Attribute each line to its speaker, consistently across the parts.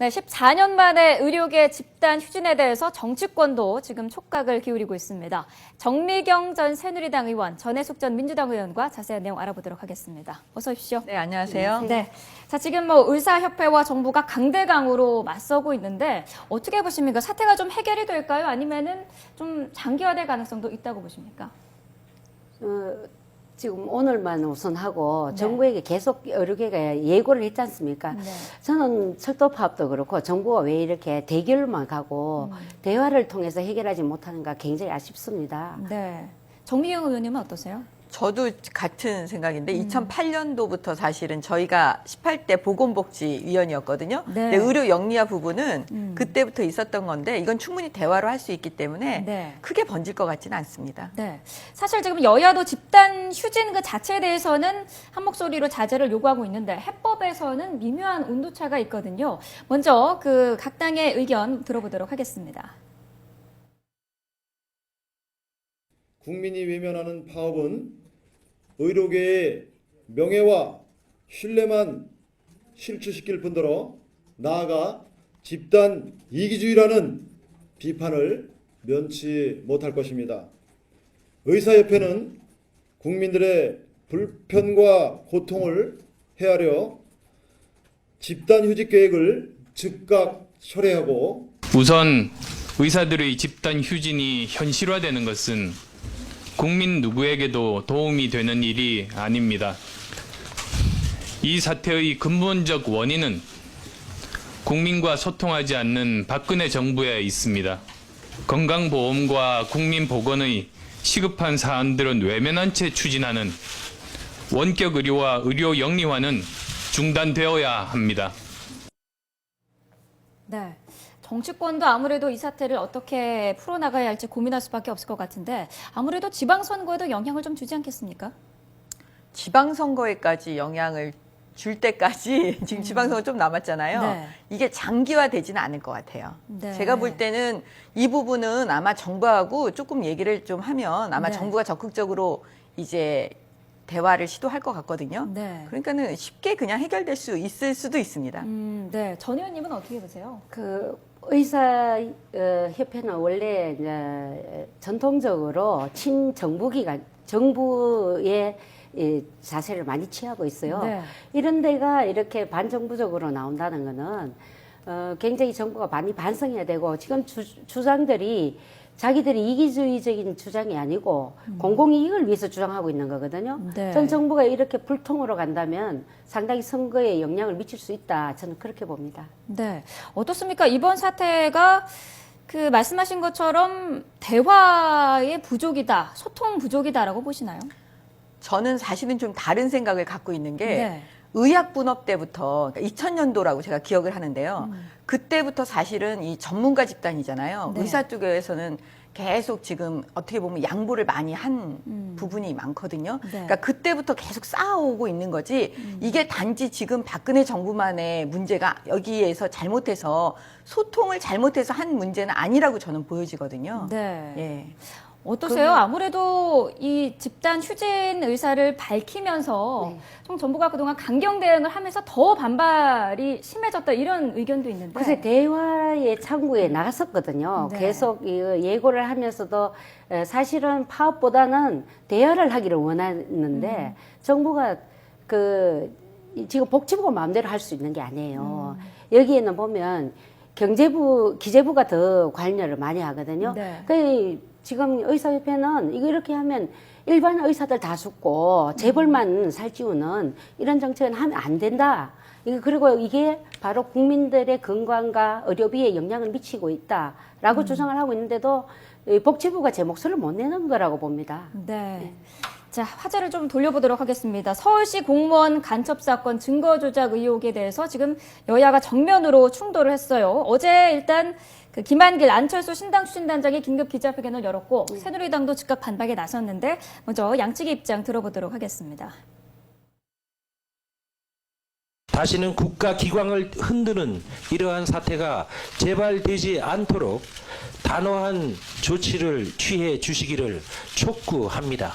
Speaker 1: 네, 14년 만에 의료계 집단 휴진에 대해서 정치권도 지금 촉각을 기울이고 있습니다. 정미경 전 새누리당 의원, 전해숙 전 민주당 의원과 자세한 내용 알아보도록 하겠습니다. 어서 오십시오.
Speaker 2: 네, 안녕하세요.
Speaker 1: 네, 자 지금 의사협회와 정부가 강대강으로 맞서고 있는데 어떻게 보십니까? 사태가 좀 해결이 될까요? 아니면은 좀 장기화될 가능성도 있다고 보십니까?
Speaker 3: 지금 오늘만 우선 하고
Speaker 1: 네.
Speaker 3: 정부에게 계속 의료계가 예고를 했지 않습니까?
Speaker 1: 네.
Speaker 3: 저는 철도 파업도 그렇고 정부가 왜 이렇게 대결만 가고 대화를 통해서 해결하지 못하는가 굉장히 아쉽습니다.
Speaker 1: 네, 정미경 의원님은 어떠세요?
Speaker 2: 저도 같은 생각인데 2008년도부터 사실은 저희가 18대 보건복지위원이었거든요.
Speaker 1: 네.
Speaker 2: 근데 의료 영리화 부분은 그때부터 있었던 건데 이건 충분히 대화로 할 수 있기 때문에
Speaker 1: 네.
Speaker 2: 크게 번질 것 같지는 않습니다.
Speaker 1: 네. 사실 지금 여야도 집단 휴진 그 자체에 대해서는 한 목소리로 자제를 요구하고 있는데 해법에서는 미묘한 온도차가 있거든요. 먼저 그 각 당의 의견 들어보도록 하겠습니다.
Speaker 4: 국민이 외면하는 파업은 의료계의 명예와 신뢰만 실추시킬 뿐더러 나아가 집단 이기주의라는 비판을 면치 못할 것입니다. 의사협회는 국민들의 불편과 고통을 헤아려 집단휴직 계획을 즉각 철회하고
Speaker 5: 우선 의사들의 집단 휴진이 현실화되는 것은 국민 누구에게도 도움이 되는 일이 아닙니다. 이 사태의 근본적 원인은 국민과 소통하지 않는 박근혜 정부에 있습니다. 건강보험과 국민보건의 시급한 사안들은 외면한 채 추진하는 원격 의료와 의료 영리화는 중단되어야 합니다.
Speaker 1: 네. 정치권도 아무래도 이 사태를 어떻게 풀어나가야 할지 고민할 수밖에 없을 것 같은데 아무래도 지방선거에도 영향을 좀 주지 않겠습니까?
Speaker 2: 지방선거에까지 영향을 줄 때까지 지금 지방선거 좀 남았잖아요.
Speaker 1: 네.
Speaker 2: 이게 장기화되지는 않을 것 같아요.
Speaker 1: 네.
Speaker 2: 제가 볼 때는 이 부분은 아마 정부하고 조금 얘기를 좀 하면 아마
Speaker 1: 네.
Speaker 2: 정부가 적극적으로 이제 대화를 시도할 것 같거든요.
Speaker 1: 네.
Speaker 2: 그러니까는 쉽게 그냥 해결될 수 있을 수도 있습니다.
Speaker 1: 네. 전 의원님은 어떻게 보세요?
Speaker 3: 의사협회는 원래 이제 전통적으로 친정부기관, 정부의 자세를 많이 취하고 있어요.
Speaker 1: 네.
Speaker 3: 이런 데가 이렇게 반정부적으로 나온다는 거는 굉장히 정부가 많이 반성해야 되고 지금 주장들이 자기들이 이기주의적인 주장이 아니고 공공이익을 위해서 주장하고 있는 거거든요.
Speaker 1: 네.
Speaker 3: 전 정부가 이렇게 불통으로 간다면 상당히 선거에 영향을 미칠 수 있다. 저는 그렇게 봅니다.
Speaker 1: 네. 어떻습니까? 이번 사태가 그 말씀하신 것처럼 대화의 부족이다, 소통 부족이다라고 보시나요?
Speaker 2: 저는 사실은 좀 다른 생각을 갖고 있는 게
Speaker 1: 네.
Speaker 2: 의학분업 때부터 그러니까 2000년도라고 제가 기억을 하는데요. 그때부터 사실은 이 전문가 집단이잖아요.
Speaker 1: 네.
Speaker 2: 의사 쪽에서는 계속 지금 어떻게 보면 양보를 많이 한 부분이 많거든요.
Speaker 1: 네.
Speaker 2: 그러니까 그때부터 계속 쌓아오고 있는 거지 이게 단지 지금 박근혜 정부만의 문제가 여기에서 잘못해서 소통을 잘못해서 한 문제는 아니라고 저는 보여지거든요.
Speaker 1: 네.
Speaker 2: 예.
Speaker 1: 어떠세요? 아무래도 이 집단 휴진 의사를 밝히면서
Speaker 3: 네.
Speaker 1: 좀 정부가 그동안 강경 대응을 하면서 더 반발이 심해졌다 이런 의견도 있는데.
Speaker 3: 그래서 대화의 창구에 나갔었거든요.
Speaker 1: 네.
Speaker 3: 계속 예고를 하면서도 사실은 파업보다는 대화를 하기를 원했는데 정부가 지금 복지부가 마음대로 할 수 있는 게 아니에요. 여기에는 보면 경제부, 기재부가 더 관여를 많이 하거든요.
Speaker 1: 네.
Speaker 3: 지금 의사협회는 이거 이렇게 하면 일반 의사들 다 죽고 재벌만 살찌우는 이런 정책은 하면 안 된다. 그리고 이게 바로 국민들의 건강과 의료비에 영향을 미치고 있다라고 주장을 하고 있는데도 복지부가 제 목소리를 못 내는 거라고 봅니다.
Speaker 1: 네. 자, 화제를 좀 돌려보도록 하겠습니다. 서울시 공무원 간첩 사건 증거 조작 의혹에 대해서 지금 여야가 정면으로 충돌을 했어요. 어제 일단 그 김한길 안철수 신당 추진단장이 긴급 기자회견을 열었고 새누리당도 즉각 반박에 나섰는데 먼저 양측의 입장 들어보도록 하겠습니다.
Speaker 6: 다시는 국가 기강을 흔드는 이러한 사태가 재발되지 않도록 단호한 조치를 취해 주시기를 촉구합니다.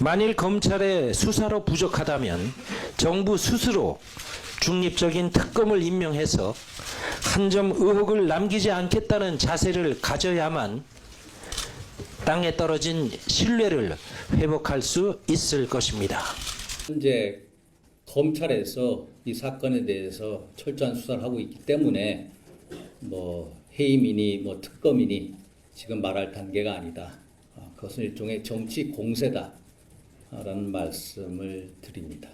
Speaker 6: 만일 검찰의 수사로 부족하다면 정부 스스로 중립적인 특검을 임명해서 한 점 의혹을 남기지 않겠다는 자세를 가져야만 땅에 떨어진 신뢰를 회복할 수 있을 것입니다.
Speaker 7: 현재 검찰에서 이 사건에 대해서 철저한 수사를 하고 있기 때문에 뭐 해임이니 뭐 특검이니 지금 말할 단계가 아니다. 그것은 일종의 정치 공세다라는 말씀을 드립니다.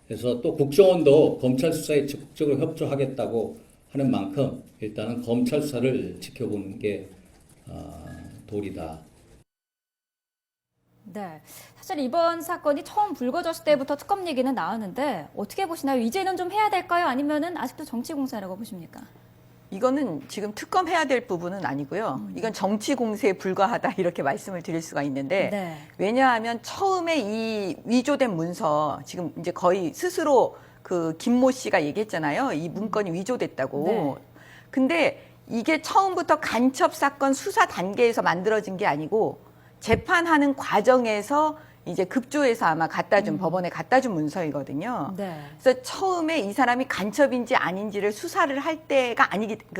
Speaker 7: 그래서 또 국정원도 검찰 수사에 적극적으로 협조하겠다고 하는 만큼 일단은 검찰 수사를 지켜보는 게 도리다.
Speaker 1: 네. 사실 이번 사건이 처음 불거졌을 때부터 특검 얘기는 나왔는데 어떻게 보시나요? 이제는 좀 해야 될까요? 아니면은 아직도 정치 공세라고 보십니까?
Speaker 2: 이거는 지금 특검해야 될 부분은 아니고요. 이건 정치 공세에 불과하다 이렇게 말씀을 드릴 수가 있는데
Speaker 1: 네.
Speaker 2: 왜냐하면 처음에 이 위조된 문서 지금 이제 거의 스스로 그 김모 씨가 얘기했잖아요. 이 문건이 위조됐다고.
Speaker 1: 네.
Speaker 2: 근데 이게 처음부터 간첩 사건 수사 단계에서 만들어진 게 아니고 재판하는 과정에서 이제 급조해서 아마 법원에 갖다 준 문서이거든요.
Speaker 1: 네.
Speaker 2: 그래서 처음에 이 사람이 간첩인지 아닌지를 수사를 할 때가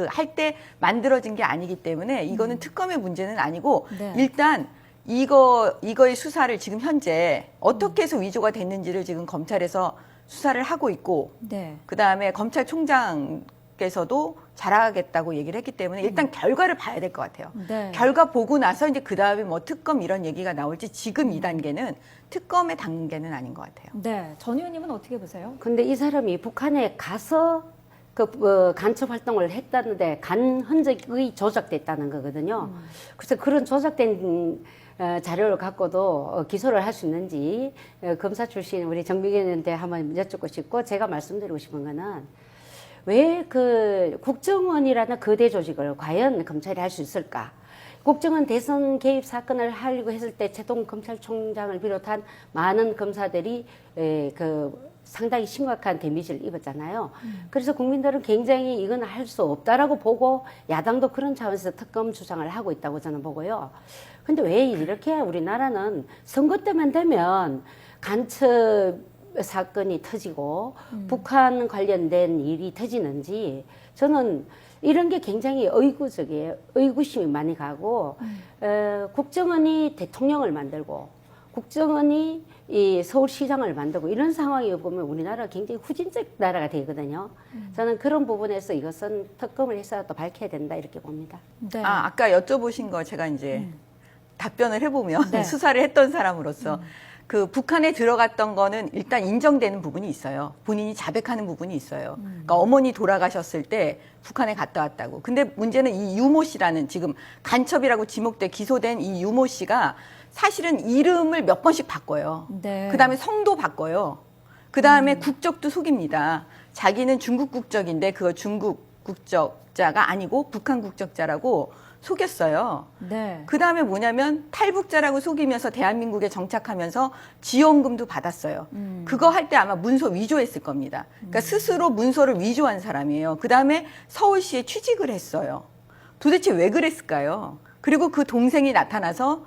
Speaker 2: 할 때 만들어진 게 아니기 때문에 이거는 특검의 문제는 아니고
Speaker 1: 네.
Speaker 2: 일단 이거의 수사를 지금 현재 어떻게 해서 위조가 됐는지를 지금 검찰에서 수사를 하고 있고
Speaker 1: 네.
Speaker 2: 그다음에 검찰총장께서도 잘하겠다고 얘기를 했기 때문에 일단 결과를 봐야 될 것 같아요.
Speaker 1: 네.
Speaker 2: 결과 보고 나서 이제 그다음에 뭐 특검 이런 얘기가 나올지 지금 이 단계는 특검의 단계는 아닌 것 같아요.
Speaker 1: 네. 전 의원님은 어떻게 보세요?
Speaker 3: 근데 이 사람이 북한에 가서 간첩 활동을 했다는데 간 흔적이 조작됐다는 거거든요. 그래서 그런 조작된 자료를 갖고도 기소를 할 수 있는지 검사 출신 우리 정미경 의원한테 한번 여쭙고 싶고 제가 말씀드리고 싶은 거는 왜 그 국정원이라는 거대 조직을 과연 검찰이 할 수 있을까? 국정원 대선 개입 사건을 하려고 했을 때 최동 검찰총장을 비롯한 많은 검사들이 상당히 심각한 데미지를 입었잖아요. 그래서 국민들은 굉장히 이건 할 수 없다라고 보고 야당도 그런 차원에서 특검 주장을 하고 있다고 저는 보고요. 근데 왜 이렇게 우리나라는 선거 때만 되면 간첩 사건이 터지고 북한 관련된 일이 터지는지 저는 이런 게 굉장히 의구적이에요. 의구심이 많이 가고 국정원이 대통령을 만들고 국정원이 이 서울시장을 만들고 이런 상황이 보면 우리나라가 굉장히 후진적 나라가 되거든요. 저는 그런 부분에서 이것은 특검을 해서라도 밝혀야 된다 이렇게 봅니다.
Speaker 1: 네.
Speaker 2: 아까 여쭤보신 거 제가 이제 답변을 해보면
Speaker 1: 네.
Speaker 2: 수사를 했던 사람으로서 그 북한에 들어갔던 거는 일단 인정되는 부분이 있어요. 본인이 자백하는 부분이 있어요. 그러니까 어머니 돌아가셨을 때 북한에 갔다 왔다고. 근데 문제는 이 유모 씨라는 지금 간첩이라고 지목돼 기소된 이 유모 씨가 사실은 이름을 몇 번씩 바꿔요.
Speaker 1: 네.
Speaker 2: 그다음에 성도 바꿔요. 그다음에 국적도 속입니다. 자기는 중국 국적인데 그거 중국 국적자가 아니고 북한 국적자라고 속였어요.
Speaker 1: 네.
Speaker 2: 그다음에 뭐냐면 탈북자라고 속이면서 대한민국에 정착하면서 지원금도 받았어요. 그거 할 때 아마 문서 위조했을 겁니다. 그러니까 스스로 문서를 위조한 사람이에요. 그다음에 서울시에 취직을 했어요. 도대체 왜 그랬을까요? 그리고 그 동생이 나타나서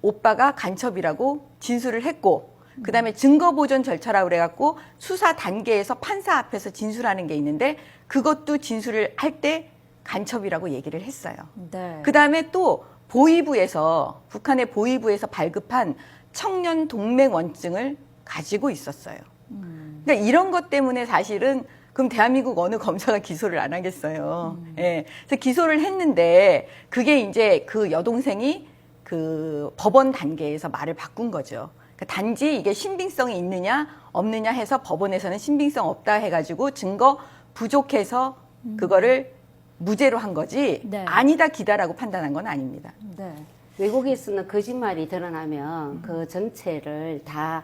Speaker 2: 오빠가 간첩이라고 진술을 했고 그다음에 증거보존 절차라고 그래갖고 수사 단계에서 판사 앞에서 진술하는 게 있는데 그것도 진술을 할 때 간첩이라고 얘기를 했어요.
Speaker 1: 네.
Speaker 2: 그다음에 또 보위부에서 북한의 보위부에서 발급한 청년 동맹원증을 가지고 있었어요. 그러니까 이런 것 때문에 사실은 그럼 대한민국 어느 검사가 기소를 안 하겠어요. 예. 그래서 기소를 했는데 그게 이제 그 여동생이 그 법원 단계에서 말을 바꾼 거죠. 그러니까 단지 이게 신빙성이 있느냐 없느냐 해서 법원에서는 신빙성 없다 해가지고 증거 부족해서 그거를 무죄로 한 거지
Speaker 1: 네.
Speaker 2: 아니다 기다라고 판단한 건 아닙니다.
Speaker 1: 네.
Speaker 3: 외국에서는 거짓말이 드러나면 그 전체를 다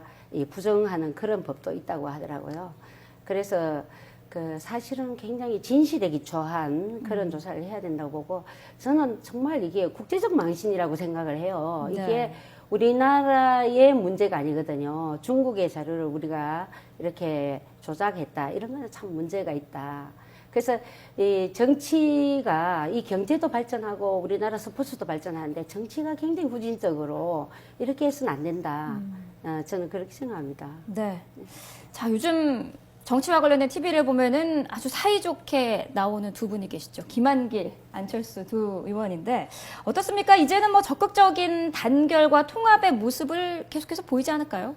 Speaker 3: 부정하는 그런 법도 있다고 하더라고요. 그래서 그 사실은 굉장히 진실에 기초한 그런 조사를 해야 된다고 보고 저는 정말 이게 국제적 망신이라고 생각을 해요.
Speaker 1: 네.
Speaker 3: 이게 우리나라의 문제가 아니거든요. 중국의 자료를 우리가 이렇게 조작했다. 이런 건 참 문제가 있다. 그래서 이 정치가 이 경제도 발전하고 우리나라 스포츠도 발전하는데 정치가 굉장히 후진적으로 이렇게 해서는 안 된다. 저는 그렇게 생각합니다.
Speaker 1: 네. 자, 요즘 정치와 관련된 TV를 보면은 아주 사이좋게 나오는 두 분이 계시죠. 김한길, 안철수 두 의원인데 어떻습니까? 이제는 뭐 적극적인 단결과 통합의 모습을 계속해서 보이지 않을까요?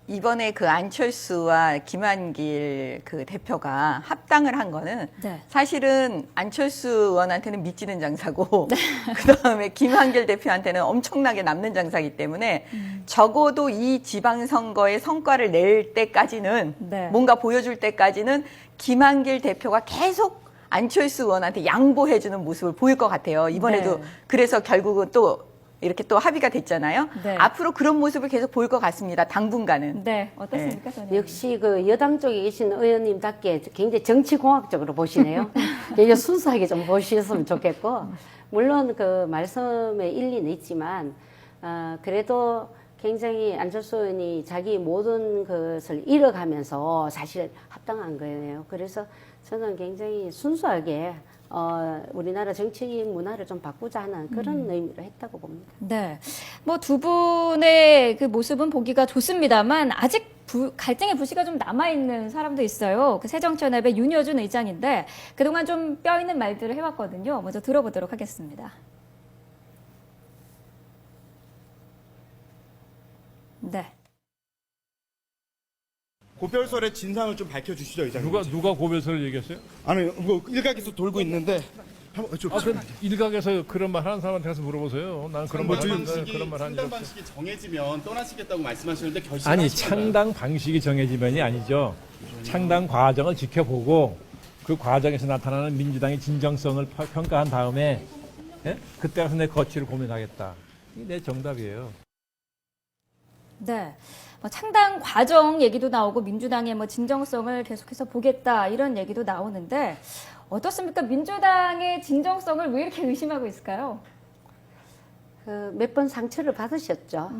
Speaker 2: 이번에 그 안철수와 김한길 그 대표가 합당을 한 거는
Speaker 1: 네.
Speaker 2: 사실은 안철수 의원한테는 미치는 장사고 그다음에 김한길 대표한테는 엄청나게 남는 장사이기 때문에 적어도 이 지방선거의 성과를 낼 때까지는
Speaker 1: 네.
Speaker 2: 뭔가 보여줄 때까지는 김한길 대표가 계속 안철수 의원한테 양보해주는 모습을 보일 것 같아요. 이번에도
Speaker 1: 네.
Speaker 2: 그래서 결국은 또 이렇게 또 합의가 됐잖아요.
Speaker 1: 네.
Speaker 2: 앞으로 그런 모습을 계속 보일 것 같습니다. 당분간은.
Speaker 1: 네, 어떻습니까, 전혀?
Speaker 3: 역시 그 여당 쪽에 계신 의원님답게 굉장히 정치공학적으로 보시네요. 굉장히 순수하게 좀 보셨으면 좋겠고, 물론 그 말씀에 일리는 있지만, 그래도 굉장히 안철수 의원이 자기 모든 것을 잃어가면서 사실 합당한 거예요. 그래서 저는 굉장히 순수하게 우리나라 정치 문화를 좀 바꾸자 하는 그런 의미로 했다고 봅니다.
Speaker 1: 네. 뭐 두 분의 그 모습은 보기가 좋습니다만 아직 갈등의 불씨가 좀 남아있는 사람도 있어요. 그 새정치연합의 윤여준 의장인데 그동안 좀 뼈 있는 말들을 해왔거든요. 먼저 들어보도록 하겠습니다. 네.
Speaker 8: 고별설의 진상을 좀 밝혀주시죠, 의장님.
Speaker 9: 누가 고별설을 얘기했어요?
Speaker 8: 아니, 뭐 일각에서 돌고 있는데 한번 좀.
Speaker 9: 그럼 일각에서 그런 말 하는 사람한테 가서 물어보세요. 나는 그런 말 하는데 그런 말 하는 적
Speaker 8: 창당
Speaker 9: 없어요.
Speaker 8: 방식이 정해지면 떠나시겠다고 말씀하시는데 결심.
Speaker 9: 아니 창당 방식이 정해지면이 아니죠. 창당 과정을 지켜보고 그 과정에서 나타나는 민주당의 진정성을 평가한 다음에 그때 가서 내 거취를 고민하겠다. 이게 내 정답이에요.
Speaker 1: 네. 뭐 창당 과정 얘기도 나오고 민주당의 뭐 진정성을 계속해서 보겠다 이런 얘기도 나오는데 어떻습니까? 민주당의 진정성을 왜 이렇게 의심하고 있을까요?
Speaker 3: 몇 번 상처를 받으셨죠.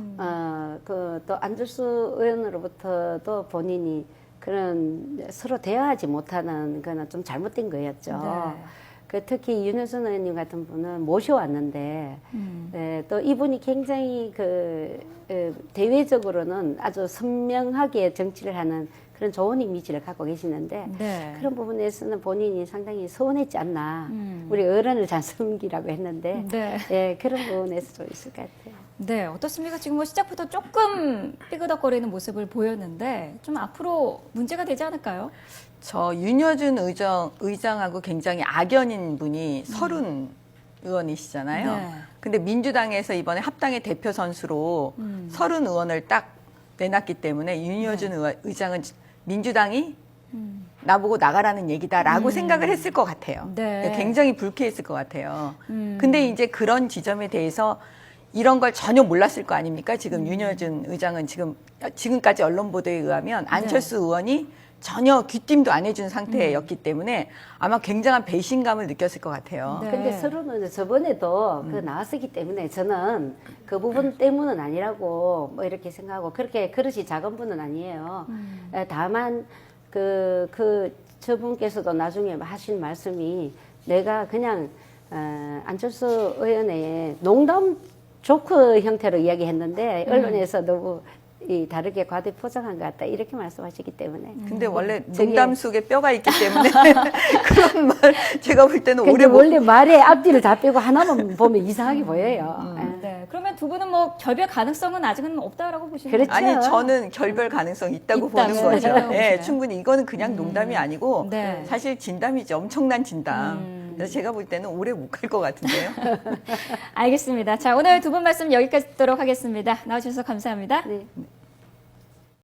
Speaker 3: 또 안철수 의원으로부터도 본인이 그런 서로 대화하지 못하는 거는 좀 잘못된 거였죠.
Speaker 1: 네.
Speaker 3: 특히 윤여준 의원님 같은 분은 모셔왔는데 또 이분이 굉장히 대외적으로는 아주 선명하게 정치를 하는 그런 좋은 이미지를 갖고 계시는데
Speaker 1: 네.
Speaker 3: 그런 부분에서는 본인이 상당히 서운했지 않나. 우리 어른을 잘 섬기라고 했는데
Speaker 1: 네.
Speaker 3: 예, 그런 부분에서 좀 있을 것 같아요.
Speaker 1: 네, 어떻습니까? 지금 뭐 시작부터 조금 삐그덕거리는 모습을 보였는데 좀 앞으로 문제가 되지 않을까요?
Speaker 2: 저 윤여준 의장하고 굉장히 악연인 분이 서른 의원이시잖아요.
Speaker 1: 네.
Speaker 2: 근데 민주당에서 이번에 합당의 대표 선수로 서른 의원을 딱 내놨기 때문에 윤여준 의장은 민주당이 나보고 나가라는 얘기다라고 생각을 했을 것 같아요.
Speaker 1: 네.
Speaker 2: 굉장히 불쾌했을 것 같아요. 근데 이제 그런 지점에 대해서 이런 걸 전혀 몰랐을 거 아닙니까? 지금 윤여준 의장은 지금까지 언론 보도에 의하면 안철수 의원이 전혀 귀띔도 안 해준 상태였기 때문에 아마 굉장한 배신감을 느꼈을 것 같아요.
Speaker 1: 네.
Speaker 3: 근데 서로는 저번에도 그 나왔었기 때문에 저는 그 부분 때문은 아니라고 뭐 이렇게 생각하고 그렇게 그릇이 작은 분은 아니에요. 다만 저분께서도 나중에 하신 말씀이 내가 그냥 안철수 의원의 농담 조크 형태로 이야기했는데 언론에서 너무 다르게 과대 포장한 것 같다 이렇게 말씀하시기 때문에
Speaker 2: 근데 원래 농담 속에 뼈가 있기 때문에 그런 말 제가 볼 때는
Speaker 3: 근데
Speaker 2: 오래
Speaker 3: 원래 말의 앞뒤를 다 빼고 하나만 보면 이상하게 보여요.
Speaker 1: 네. 그러면 두 분은 뭐 결별 가능성은 아직은 없다라고 보시는
Speaker 3: 그렇죠.
Speaker 1: 거죠?
Speaker 2: 아니 저는 결별 가능성 있다고 보는
Speaker 1: 있다고
Speaker 2: 거죠.
Speaker 1: 생각하고
Speaker 2: 네,
Speaker 1: 계시나요?
Speaker 2: 충분히 이거는 그냥 농담이 아니고
Speaker 1: 네.
Speaker 2: 사실 진담이죠. 엄청난 진담. 그래서 제가 볼 때는 오래 못 갈 것 같은데요.
Speaker 1: 알겠습니다. 자, 오늘 두 분 말씀 여기까지 듣도록 하겠습니다. 나와주셔서 감사합니다.
Speaker 3: 네.